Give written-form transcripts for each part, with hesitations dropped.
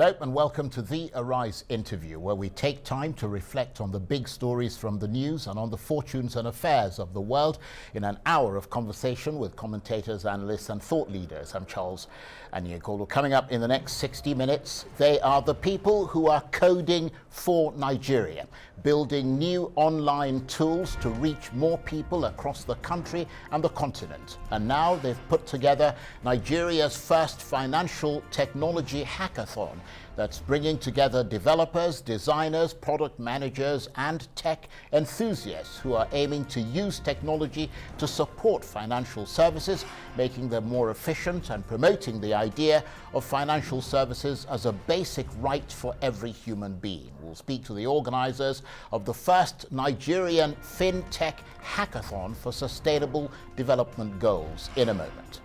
Hello and welcome to the Arise interview, where we take time to reflect on the big stories from the news and on the fortunes and affairs of the world in an hour of conversation with commentators, analysts and thought leaders. I'm Charles Anyekolo. Coming up in the next 60 minutes, they are the people who are coding for Nigeria, building new online tools to reach more people across the country and the continent. And now they've put together Nigeria's first financial technology hackathon that's bringing together developers, designers, product managers, and tech enthusiasts who are aiming to use technology to support financial services, making them more efficient and promoting the idea of financial services as a basic right for every human being. We'll speak to the organizers of the first Nigerian Fintech Hackathon for Sustainable Development Goals in a moment.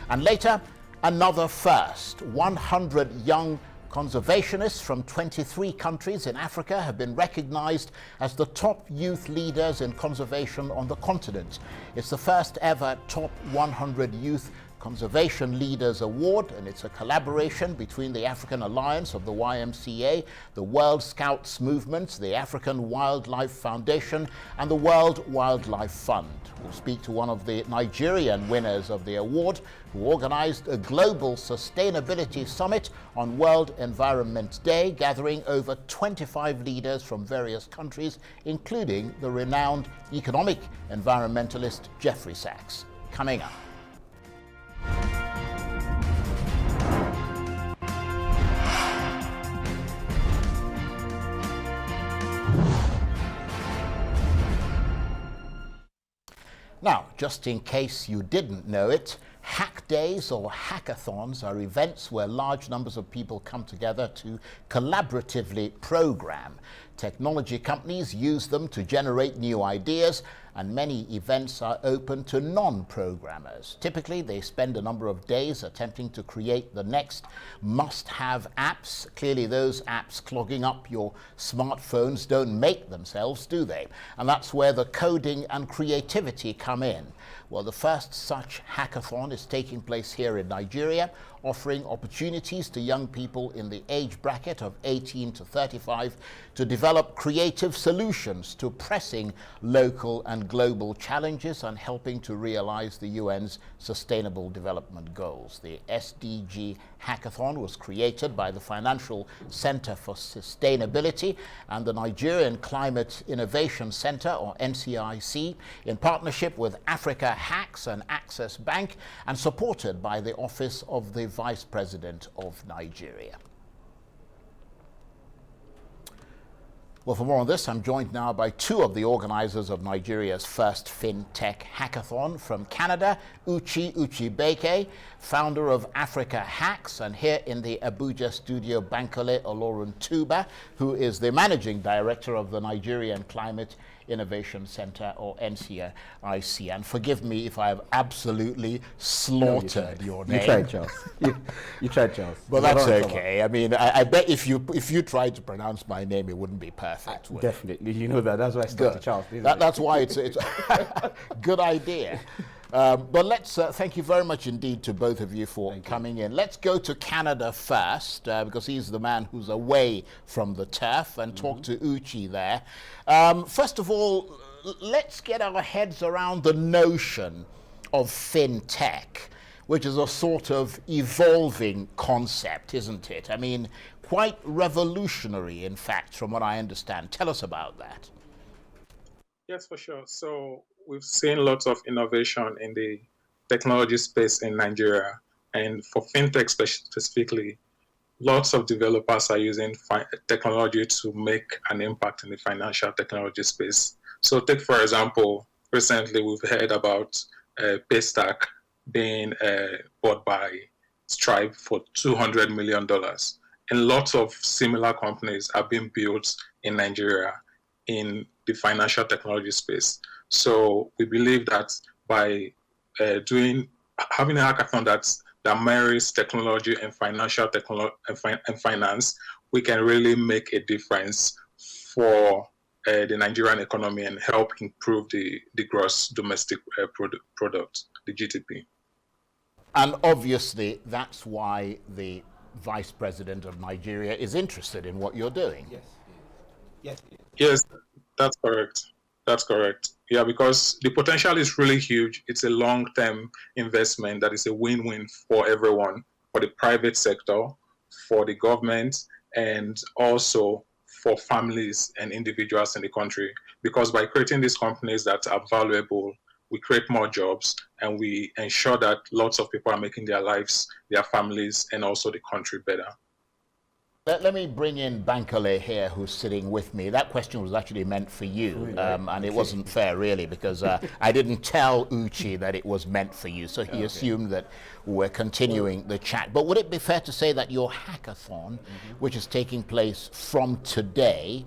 And later, another first. 100 young conservationists from 23 countries in Africa have been recognized as the top youth leaders in conservation on the continent. It's the first ever Top 100 Youth Conservation Leaders Award, and it's a collaboration between the African Alliance of the YMCA, the World Scouts Movement, the African Wildlife Foundation, and the World Wildlife Fund. We'll speak to one of the Nigerian winners of the award, who organized a global sustainability summit on World Environment Day, gathering over 25 leaders from various countries, including the renowned economic environmentalist Jeffrey Sachs. Coming up. Now, just in case you didn't know it, hack days or hackathons are events where large numbers of people come together to collaboratively program. Technology companies use them to generate new ideas, and many events are open to non-programmers. Typically, they spend a number of days attempting to create the next must-have apps. Clearly, those apps clogging up your smartphones don't make themselves, do they? And that's where the coding and creativity come in. Well, the first such hackathon is taking place here in Nigeria, offering opportunities to young people in the age bracket of 18 to 35 to develop creative solutions to pressing local and global challenges and helping to realize the UN's Sustainable Development Goals. The SDG Hackathon was created by the Financial Center for Sustainability and the Nigerian Climate Innovation Center, or NCIC, in partnership with AfricaHacks and Access Bank, and supported by the Office of the Vice President of Nigeria. Well, for more on this, I'm joined now by two of the organizers of Nigeria's first FinTech Hackathon. From Canada, Uchi Uchibeke, founder of AfricaHacks, and here in the Abuja studio, Bankole Oloruntoba, who is the managing director of the Nigerian Climate Innovation Center, or NCIC. And forgive me if I have absolutely slaughtered your name. You tried, Charles. you tried, Charles. But that's okay. I mean, I bet if you tried to pronounce my name, it wouldn't be perfect. Definitely. You know that. That's why I stuck to Charles. That's why it's a good idea. But let's thank you very much indeed to both of you for coming in. Let's go to Canada first, because he's the man who's away from the turf, and talk to Uchi there. First of all, let's get our heads around the notion of fintech, which is a sort of evolving concept, isn't it? I mean, quite revolutionary, in fact, from what I understand. Tell us about that. Yes, for sure. So we've seen lots of innovation in the technology space in Nigeria, and for fintech specifically, lots of developers are using technology to make an impact in the financial technology space. So take, for example, recently we've heard about Paystack being bought by Stripe for $200 million. And lots of similar companies are being built in Nigeria in the financial technology space. So we believe that by having a hackathon that marries technology and financial and finance, we can really make a difference for the Nigerian economy and help improve the gross domestic product, the GDP. And obviously, that's why the Vice President of Nigeria, is interested in what you're doing. Yes. Yes. Yes, that's correct. That's correct. Yeah, because the potential is really huge. It's a long-term investment that is a win-win for everyone, for the private sector, for the government, and also for families and individuals in the country. Because by creating these companies that are valuable, we create more jobs and we ensure that lots of people are making their lives, their families, and also the country better. Let me bring in Bankole here, who's sitting with me. That question was actually meant for you, and it wasn't fair, really, because I didn't tell Uchi that it was meant for you, so he assumed that we're continuing the chat. But would it be fair to say that your hackathon, which is taking place from today,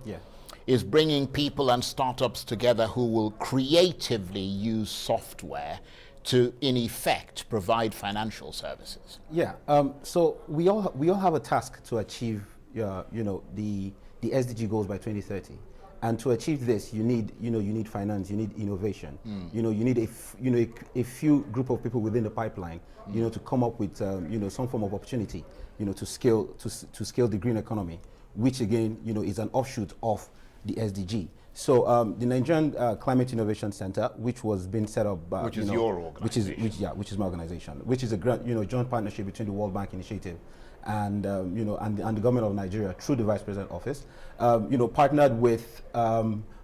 is bringing people and startups together who will creatively use software to, in effect, provide financial services? Yeah. So we all have a task to achieve, the SDG goals by 2030. And to achieve this, you need finance, you need innovation, you need a few group of people within the pipeline, to come up with, some form of opportunity, to scale the green economy, which again, is an offshoot of the SDG. So the Nigerian Climate Innovation Center, which was being set up by, which is your organization, which is my organization, which is a joint partnership between the World Bank Initiative and and the government of Nigeria through the Vice President Office, partnered with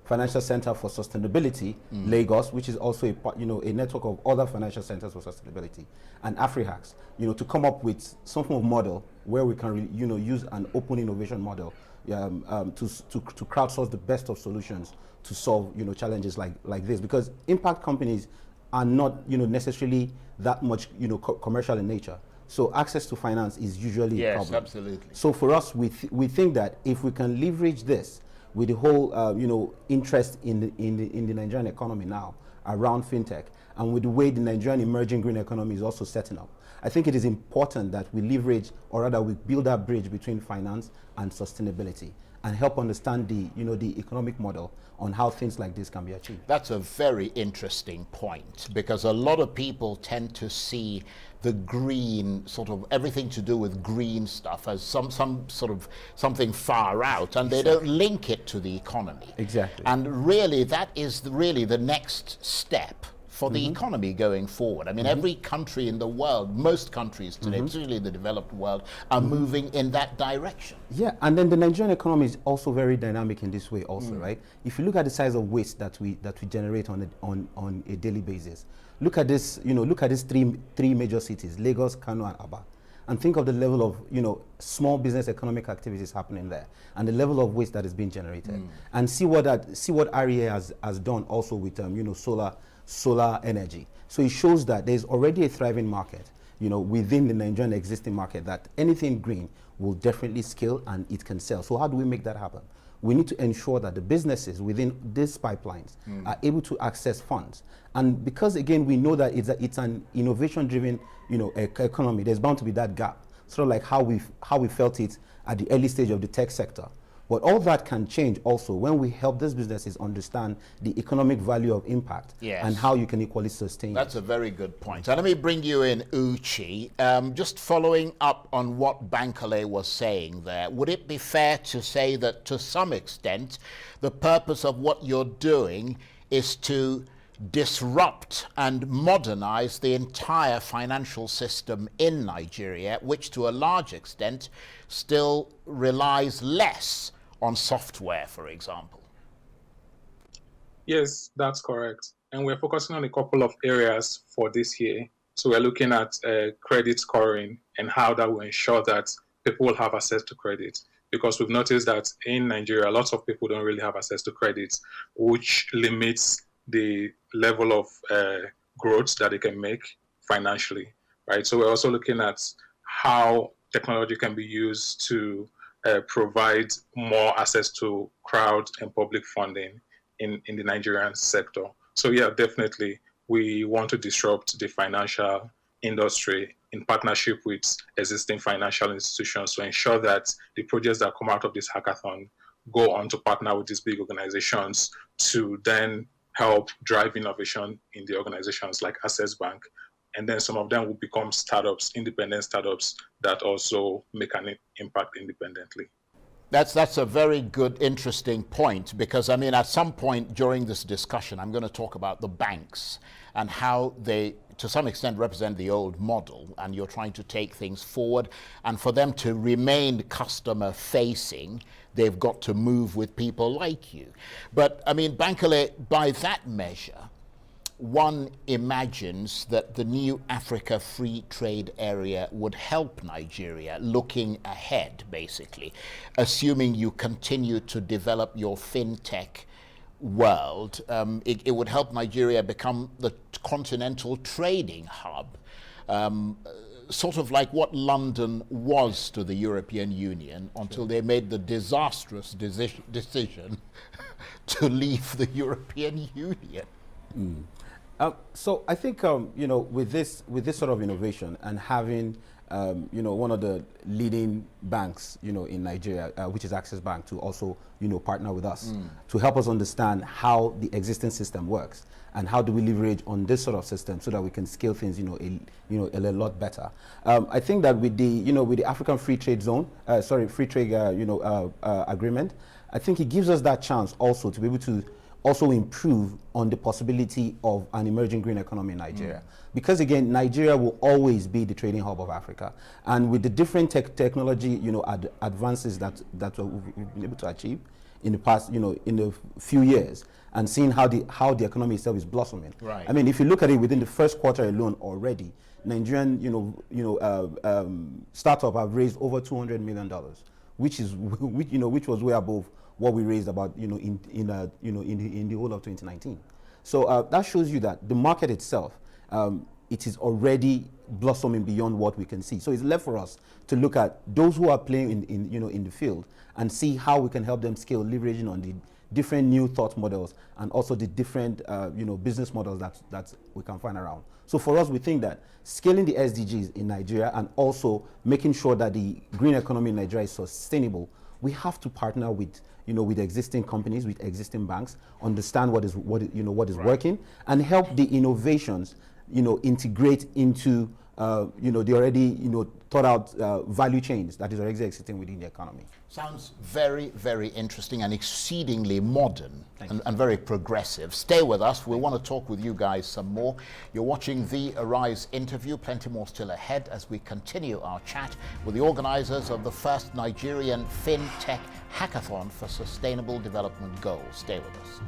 Financial Center for Sustainability, Lagos, which is also a network of other financial centers for sustainability, and AfricaHacks, to come up with some form of model where we can use an open innovation model to crowdsource the best of solutions to solve challenges like this, because impact companies are not necessarily that much commercial in nature. So access to finance is usually a problem. Yes, absolutely. So for us, we think that if we can leverage this with the whole interest in the Nigerian economy now around fintech, and with the way the Nigerian emerging green economy is also setting up, I think it is important that we leverage, or rather we build that bridge between finance and sustainability, and help understand the economic model on how things like this can be achieved. That's a very interesting point, because a lot of people tend to see the green, sort of everything to do with green stuff, as some sort of something far out, and they don't link it to the economy. Exactly. And really, that is really the next step for the economy going forward. I mean, every country in the world, most countries today, particularly the developed world, are moving in that direction. Yeah, and then the Nigerian economy is also very dynamic in this way also, right? If you look at the size of waste that we generate on a daily basis, look at this, look at these three major cities, Lagos, Kano, and Aba, and think of the level of small business economic activities happening there, and the level of waste that is being generated, and see what REA has done also with solar energy. So it shows that there's already a thriving market, within the Nigerian existing market, that anything green will definitely scale and it can sell. So how do we make that happen? We need to ensure that the businesses within these pipelines are able to access funds. And because again, we know that it's an innovation-driven, economy, there's bound to be that gap. Sort of like how we felt it at the early stage of the tech sector. But all that can change also when we help these businesses understand the economic value of impact, and how you can equally sustain That's a very good point. And let me bring you in, Uchi. Just following up on what Bankole was saying there, would it be fair to say that to some extent, the purpose of what you're doing is to disrupt and modernize the entire financial system in Nigeria, which to a large extent still relies less on software, for example? Yes, that's correct. And we're focusing on a couple of areas for this year. So we're looking at credit scoring and how that will ensure that people will have access to credit. Because we've noticed that in Nigeria, lots of people don't really have access to credit, which limits the level of growth that they can make financially, right? So we're also looking at how technology can be used to provide more access to crowd and public funding in the Nigerian sector. So yeah, definitely, we want to disrupt the financial industry in partnership with existing financial institutions to ensure that the projects that come out of this hackathon go on to partner with these big organizations to then help drive innovation in the organizations like Access Bank and then some of them will become startups, independent startups that also make an impact independently. That's a very good, interesting point, because I mean, at some point during this discussion, I'm going to talk about the banks and how they, to some extent, represent the old model, and you're trying to take things forward. And for them to remain customer facing, they've got to move with people like you. But I mean, Bankole, by that measure, one imagines that the new Africa Free Trade Area would help Nigeria looking ahead, basically, assuming you continue to develop your fintech world. It would help Nigeria become the continental trading hub, sort of like what London was to the European Union until they made the disastrous decision to leave the European Union. So I think with this sort of innovation and having one of the leading banks in Nigeria, which is Access Bank, to also partner with us to help us understand how the existing system works and how do we leverage on this sort of system so that we can scale things a lot better. I think that with the African Free Trade Zone, Free Trade Agreement, I think it gives us that chance also to be able to also improve on the possibility of an emerging green economy in Nigeria. Because again, Nigeria will always be the trading hub of Africa. And with the different technology, advances that we've been able to achieve in the past, in the few years, and seeing how the economy itself is blossoming. Right. I mean, if you look at it within the first quarter alone already, Nigerian, startup have raised over $200 million, which was way above what we raised about in the whole of 2019. So that shows you that the market itself, it is already blossoming beyond what we can see. So it's left for us to look at those who are playing in the field and see how we can help them scale, leveraging on the different new thought models and also the different business models that we can find around. So for us, we think that scaling the SDGs in Nigeria and also making sure that the green economy in Nigeria is sustainable, we have to partner with existing companies, with existing banks, understand what is Right. working, and help the innovations integrate into the already thought out value chains that is already existing within the economy. Sounds very, very interesting and exceedingly modern and very progressive. Stay with us. We want to talk with you guys some more. You're watching the Arise interview. Plenty more still ahead as we continue our chat with the organizers of the first Nigerian Fintech Hackathon for Sustainable Development Goals. Stay with us.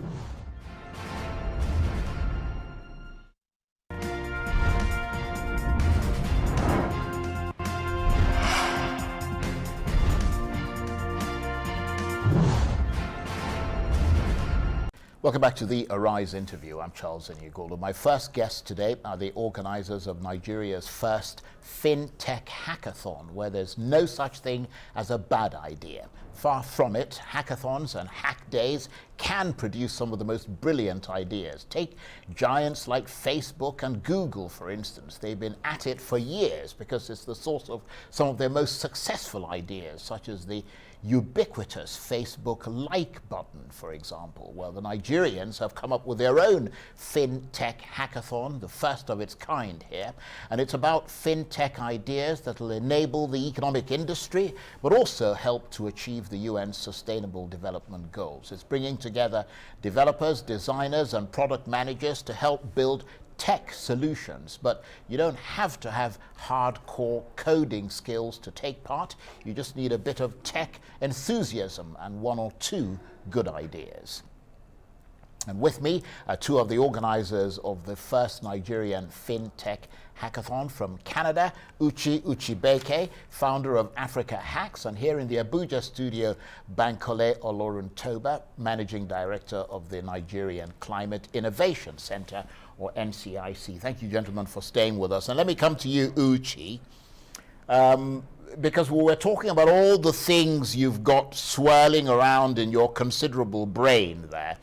Welcome back to the Arise interview. I'm Charles Enyugolu. My first guests today are the organizers of Nigeria's first Fintech Hackathon, where there's no such thing as a bad idea. Far from it, hackathons and hack days can produce some of the most brilliant ideas. Take giants like Facebook and Google, for instance. They've been at it for years because it's the source of some of their most successful ideas, such as the ubiquitous Facebook like button, for example. Well, the Nigerians have come up with their own Fintech Hackathon, the first of its kind here, and it's about fintech ideas that will enable the economic industry, but also help to achieve the UN's Sustainable Development Goals. It's bringing together developers, designers, and product managers to help build tech solutions, but you don't have to have hardcore coding skills to take part. You just need a bit of tech enthusiasm and one or two good ideas. And with me are two of the organizers of the first Nigerian Fintech Hackathon from Canada, Uchi Uchibeke, founder of AfricaHacks, and here in the Abuja studio, Bankole Oloruntoba, managing director of the Nigerian Climate Innovation Center, or NCIC. Thank you, gentlemen, for staying with us. And let me come to you, Uchi, because we were talking about all the things you've got swirling around in your considerable brain there.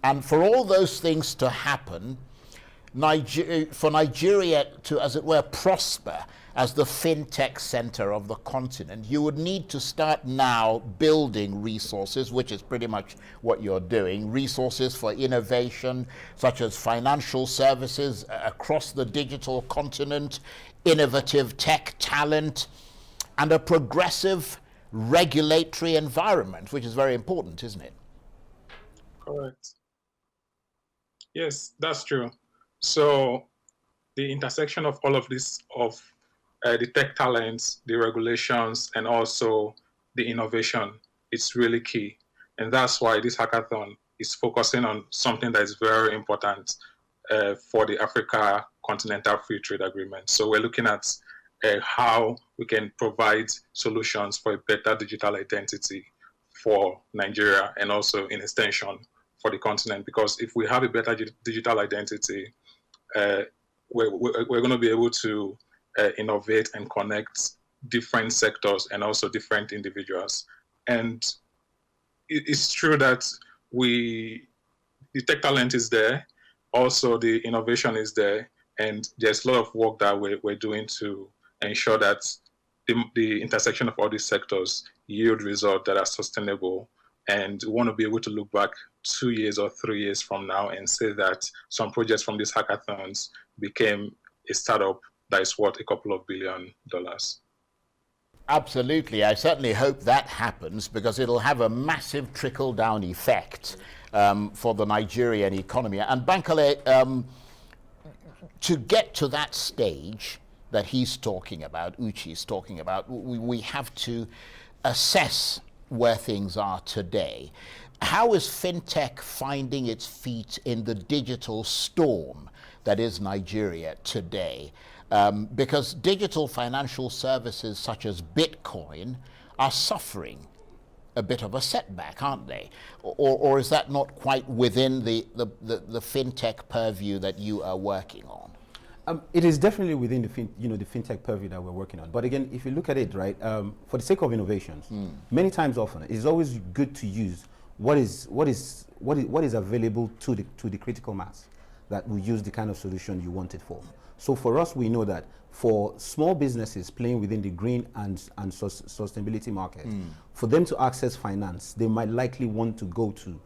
And for all those things to happen, for Nigeria to, as it were, prosper as the fintech center of the continent, you would need to start now building resources, which is pretty much what you're doing, resources for innovation, such as financial services across the digital continent, innovative tech talent, and a progressive regulatory environment, which is very important, isn't it? Correct. Yes, that's true. So the intersection of all of this, of the tech talents, the regulations, and also the innovation, it's really key. And that's why this hackathon is focusing on something that is very important for the Africa Continental Free Trade Agreement. So we're looking at how we can provide solutions for a better digital identity for Nigeria and also in extension for the continent. Because if we have a better digital identity, we're going to be able to innovate and connect different sectors and also different individuals. And it's true that the tech talent is there, also the innovation is there, and there's a lot of work that we're doing to ensure that the intersection of all these sectors yield results that are sustainable. And we want to be able to look back 2 years or 3 years from now and say that some projects from these hackathons became a startup that is worth a couple of $1 billion. Absolutely. I certainly hope that happens, because it'll have a massive trickle-down effect for the Nigerian economy. And Bankole, to get to that stage that he's talking about, Uchi's talking about, we have to assess where things are today. How is fintech finding its feet in the digital storm that is Nigeria today? Because digital financial services such as Bitcoin are suffering a bit of a setback, aren't they? Or is that not quite within the fintech purview that you are working on? It is definitely within the fintech purview that we're working on. But again, if you look at it, right, for the sake of innovations, many times often it's always good to use what is available to the critical mass that will use the kind of solution you want it for. So for us, we know that for small businesses playing within the green and sustainability market, for them to access finance, they might likely want to go to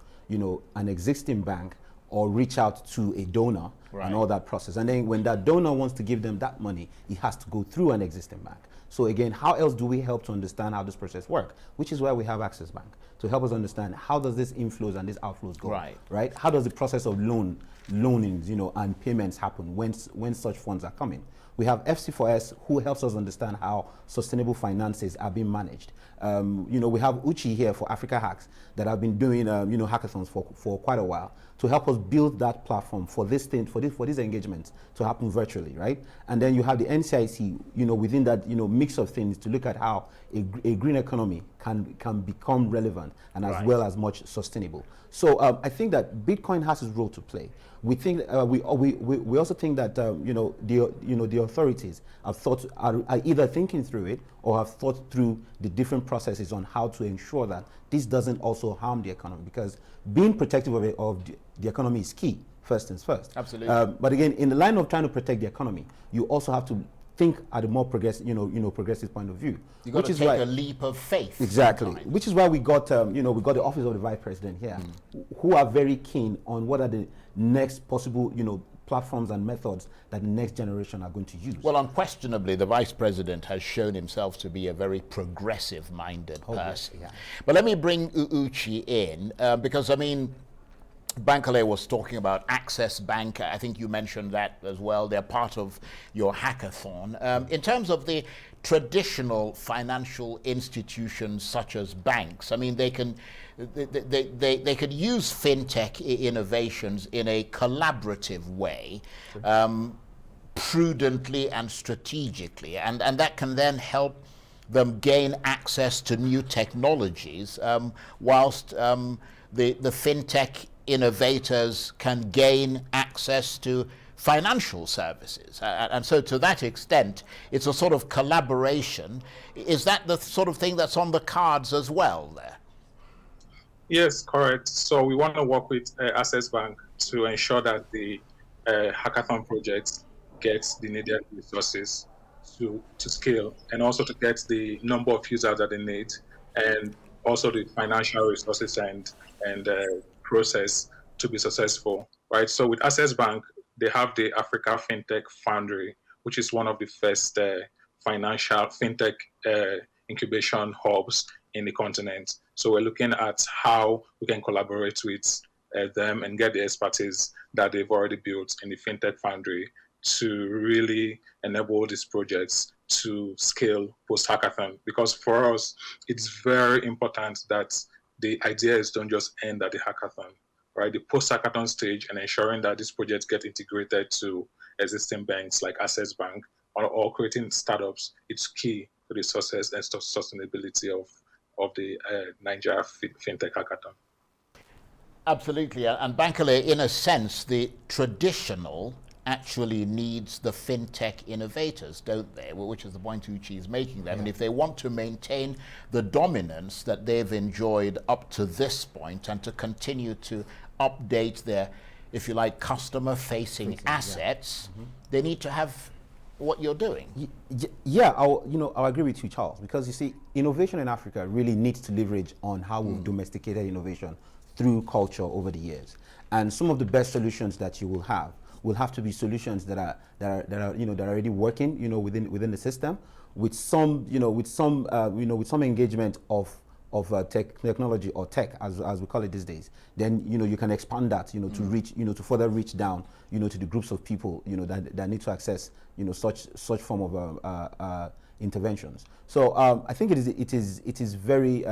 an existing bank or reach out to a donor, right, and all that process. And then when that donor wants to give them that money, it has to go through an existing bank. So again, how else do we help to understand how this process works? Which is why we have Access Bank, to help us understand how does this inflows and these outflows go, right? How does the process of loanings, and payments happen when such funds are coming? We have FC4S, who helps us understand how sustainable finances are being managed. We have Uchi here for AfricaHacks that have been doing hackathons for quite a while to help us build that platform for these engagements to happen virtually, right? And then you have the NCIC, within that mix of things to look at how a green economy can become relevant and as well as much sustainable. So I think that Bitcoin has its role to play. We think we also think that the authorities are either thinking through it or have thought through the different processes on how to ensure that this doesn't also harm the economy, because being protective of the economy is key, first things first. Absolutely. But again, in the line of trying to protect the economy, you also have to think at a more progressive point of view. You got to take a leap of faith. Exactly. Sometimes. Which is why we got the office of the vice president here, who are very keen on what are the next possible platforms and methods that the next generation are going to use. Well, unquestionably, the vice president has shown himself to be a very progressive-minded person. Yeah. But let me bring Uchi in, because Bankole was talking about Access Bank. I think you mentioned that as well. They're part of your hackathon. In terms of the traditional financial institutions such as banks, they could use fintech innovations in a collaborative way, prudently and strategically, and that can then help them gain access to new technologies, whilst the fintech innovators can gain access to financial services. And so to that extent, it's a sort of collaboration. Is that the sort of thing that's on the cards as well there? Yes, correct. So we want to work with Access Bank to ensure that the hackathon projects get the needed resources to scale, and also to get the number of users that they need, and also the financial resources and process to be successful, right? So with Access Bank, they have the Africa Fintech Foundry, which is one of the first financial fintech incubation hubs in the continent. So we're looking at how we can collaborate with them and get the expertise that they've already built in the Fintech Foundry to really enable these projects to scale post-hackathon. Because for us, it's very important that the ideas don't just end at the hackathon, right? The post-hackathon stage, and ensuring that these projects get integrated to existing banks like Access Bank, or creating startups, it's key to the success and sustainability of the Nigeria Fintech Hackathon. Absolutely. And Bankole, in a sense, the traditional actually needs the fintech innovators, don't they? Which is the point Uchi is making there. Yeah. And if they want to maintain the dominance that they've enjoyed up to this point and to continue to update their, if you like, customer-facing assets, they need to have what you're doing. Yeah, I'll agree with you, Charles, because you see, innovation in Africa really needs to leverage on how we've domesticated innovation through culture over the years. And some of the best solutions that you will have to be solutions that are already working, within the system, with some engagement of technology or tech, as we call it these days. Then you can expand that, to reach, to further reach down, to the groups of people, that need to access, such form of interventions. So I think it is very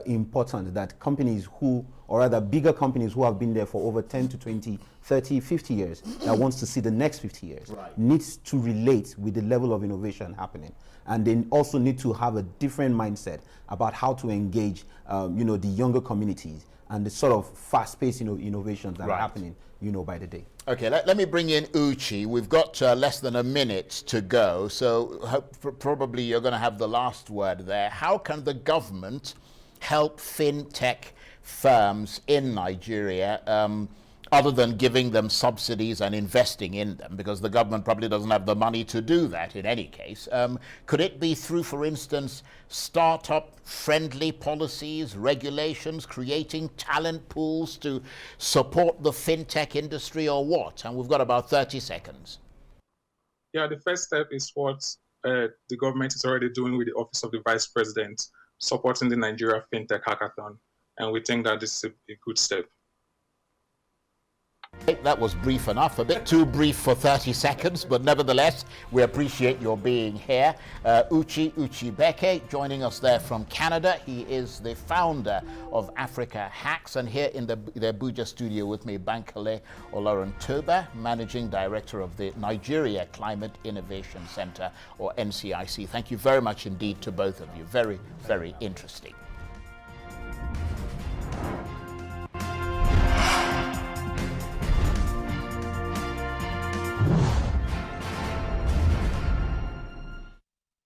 important that companies or rather bigger companies who have been there for over 10 to 20, 30, 50 years, that wants to see the next 50 years, needs to relate with the level of innovation happening. And they also need to have a different mindset about how to engage, the younger communities and the sort of fast-paced innovations that are happening, by the day. Okay, let me bring in Uchi. We've got less than a minute to go, so probably you're going to have the last word there. How can the government help fintech firms in Nigeria, other than giving them subsidies and investing in them, because the government probably doesn't have the money to do that in any case? Could it be through, for instance, startup-friendly policies, regulations, creating talent pools to support the fintech industry, or what? And we've got about 30 seconds. Yeah, the first step is what the government is already doing with the Office of the Vice President, supporting the Nigeria Fintech Hackathon. And we think that this is a good step. That was brief enough, a bit too brief for 30 seconds, but nevertheless, we appreciate your being here. Uchi Uchibeke joining us there from Canada. He is the founder of AfricaHacks, and here in the Abuja studio with me, Bankole Oloruntoba, Managing Director of the Nigeria Climate Innovation Center, or NCIC. Thank you very much indeed to both of you. Very, very interesting.